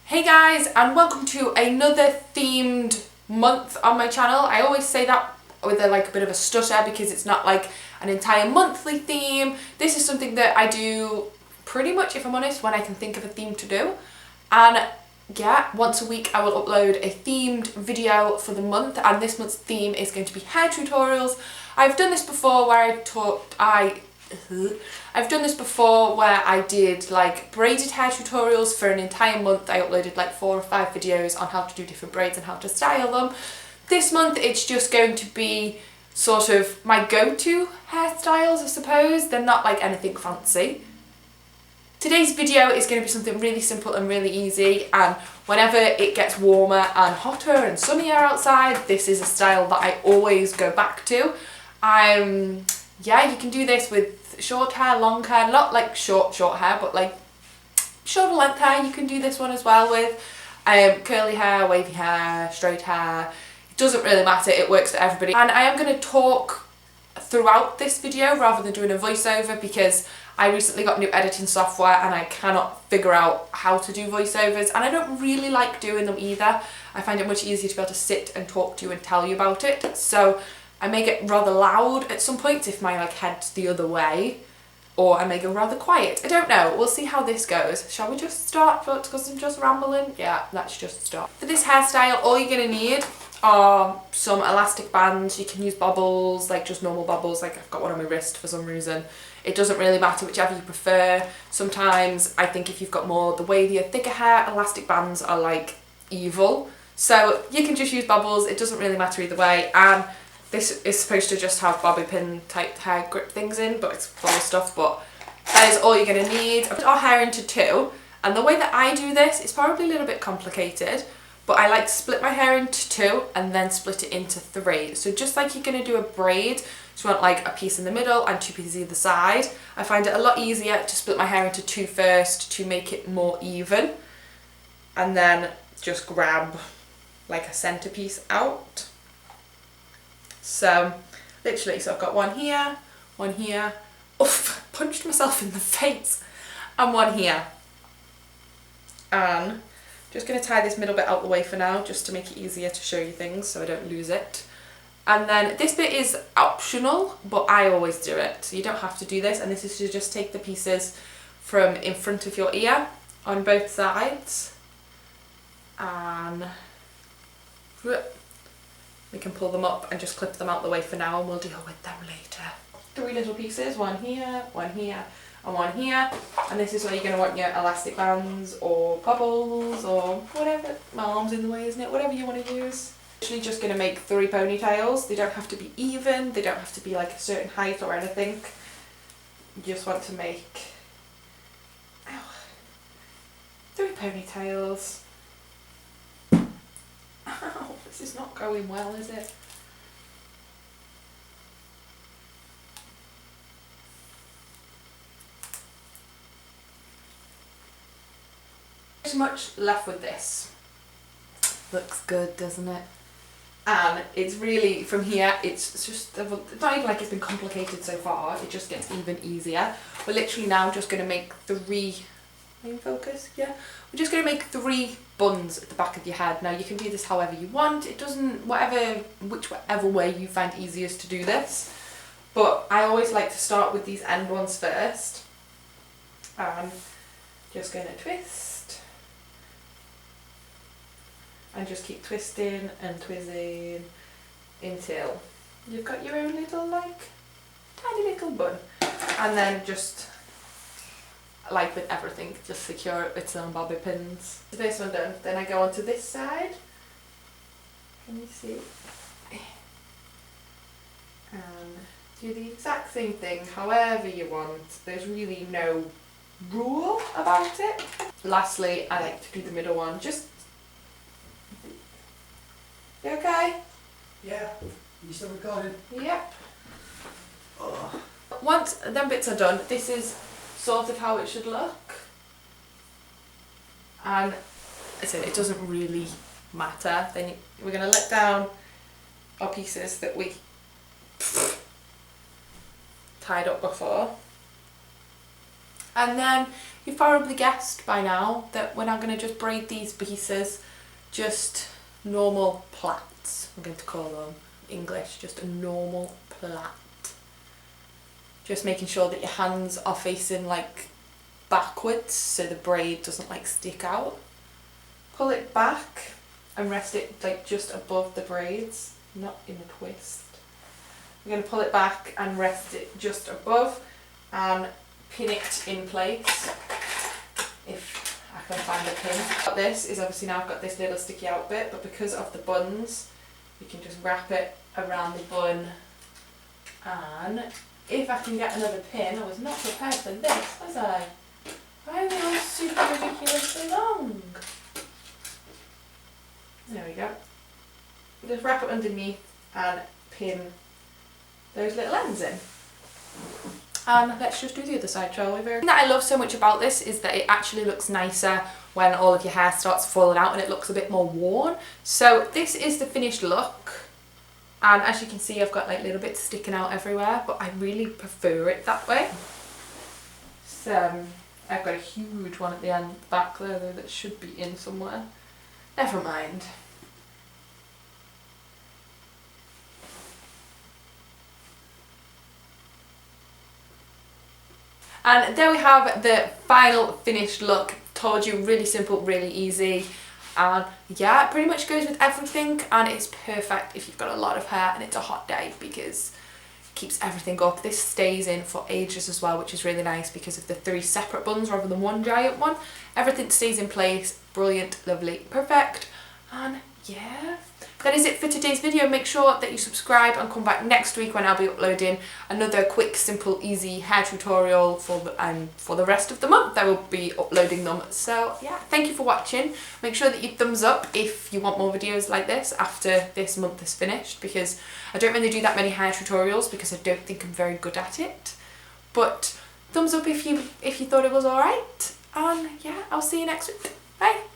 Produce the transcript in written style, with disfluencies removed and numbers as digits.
Hey guys, and welcome to another themed month on my channel. I always say that with a bit of a stutter because it's not like an entire monthly theme. This is something that I do pretty much, if I'm honest, when I can think of a theme to do. And yeah, once a week I will upload a themed video for the month, and this month's theme is going to be hair tutorials. I've done this before where I've done this before where I did like braided hair tutorials for an entire month. I uploaded like 4 or 5 videos on how to do different braids and how to style them. This month it's just going to be sort of my go-to hairstyles, I suppose. They're not like anything fancy. Today's video is going to be something really simple and really easy, and whenever it gets warmer and hotter and sunnier outside, this is a style that I always go back to. Yeah, you can do this with short hair, long hair, not like short hair, but like shoulder length hair. You can do this one as well with curly hair, wavy hair, straight hair. It doesn't really matter, it works for everybody. And I am going to talk throughout this video rather than doing a voiceover because I recently got new editing software and I cannot figure out how to do voiceovers, and I don't really like doing them either. I find it much easier to be able to sit and talk to you and tell you about it. So I may get rather loud at some points if my head's the other way, or I may go rather quiet. I don't know, we'll see how this goes. Shall we just start because I'm just rambling? Yeah, let's just start. For this hairstyle, all you're going to need are some elastic bands. You can use bobbles, like just normal bobbles, like I've got one on my wrist for some reason. It doesn't really matter, whichever you prefer. Sometimes I think if you've got more the wavier, thicker hair, elastic bands are like evil. So you can just use bobbles, it doesn't really matter either way. And this is supposed to just have bobby pin type hair grip things in, but it's full of stuff, but that is all you're going to need. I put our hair into 2, and the way that I do this is probably a little bit complicated, but I like to split my hair into 2 and then split it into 3. So just like you're going to do a braid, so you want like a piece in the middle and 2 pieces either side. I find it a lot easier to split my hair into 2 first to make it more even, and then just grab like a centerpiece out. So literally, so I've got one here, oof, punched myself in the face, and one here. And just going to tie this middle bit out the way for now, just to make it easier to show you things so I don't lose it. And then this bit is optional, but I always do it, so you don't have to do this. And this is to just take the pieces from in front of your ear on both sides, and we can pull them up and just clip them out the way for now, and we'll deal with them later. 3 little pieces, one here, and one here. And this is where you're going to want your elastic bands or bubbles or whatever. My arm's in the way, isn't it? Whatever you want to use. Actually just going to make 3 ponytails. They don't have to be even, they don't have to be like a certain height or anything. You just want to make 3 ponytails. Ow, this is not going well, is it? Not much left with this. Looks good, doesn't it? And it's really, from here, it's just, it's not even like it's been complicated so far, it just gets even easier. We're literally now just going to make 3, main focus, yeah? We're just going to make 3 buns at the back of your head. Now you can do this however you want, it doesn't, whichever way you find easiest to do this. But I always like to start with these end ones first. And just going to twist. And just keep twisting and twizzing until you've got your own little like tiny little bun. And then just like with everything, just secure it with some bobby pins. This one done, then I go on to this side. Can you see? And do the exact same thing however you want. There's really no rule about it. Lastly, I like to do the middle one. Just, you okay? Yeah. You still recording? Yep. Oh. Once them bits are done, this is sort of how it should look. And I said it doesn't really matter. Then we're going to let down our pieces that we tied up before. And then you've probably guessed by now that we're now going to just braid these pieces, just normal plaits. I'm going to call them English, just a normal plait. Just making sure that your hands are facing like backwards so the braid doesn't like stick out. Pull it back and rest it like just above the braids, not in a twist. I'm going to pull it back and rest it just above and pin it in place if I can find a pin. But this is obviously now I've got this little sticky out bit, but because of the buns you can just wrap it around the bun, and if I can get another pin, I was not prepared for this, was I? Why are they all super ridiculously long? There we go. Just wrap it underneath and pin those little ends in. And let's just do the other side, shall we? The thing that I love so much about this is that it actually looks nicer when all of your hair starts falling out and it looks a bit more worn. So this is the finished look. And as you can see, I've got like little bits sticking out everywhere, but I really prefer it that way. So I've got a huge one at the end back there though that should be in somewhere. Never mind. And there we have the final finished look. Told you, really simple, really easy. And yeah, it pretty much goes with everything, and it's perfect if you've got a lot of hair and it's a hot day because it keeps everything up. This stays in for ages as well, which is really nice because of the 3 separate buns rather than one giant one. Everything stays in place. Brilliant, lovely, perfect. And yeah, that is it for today's video. Make sure that you subscribe and come back next week when I'll be uploading another quick, simple, easy hair tutorial for the rest of the month. I will be uploading them. So yeah, thank you for watching. Make sure that you thumbs up if you want more videos like this after this month is finished, because I don't really do that many hair tutorials because I don't think I'm very good at it. But thumbs up if you thought it was alright. And yeah, I'll see you next week. Bye.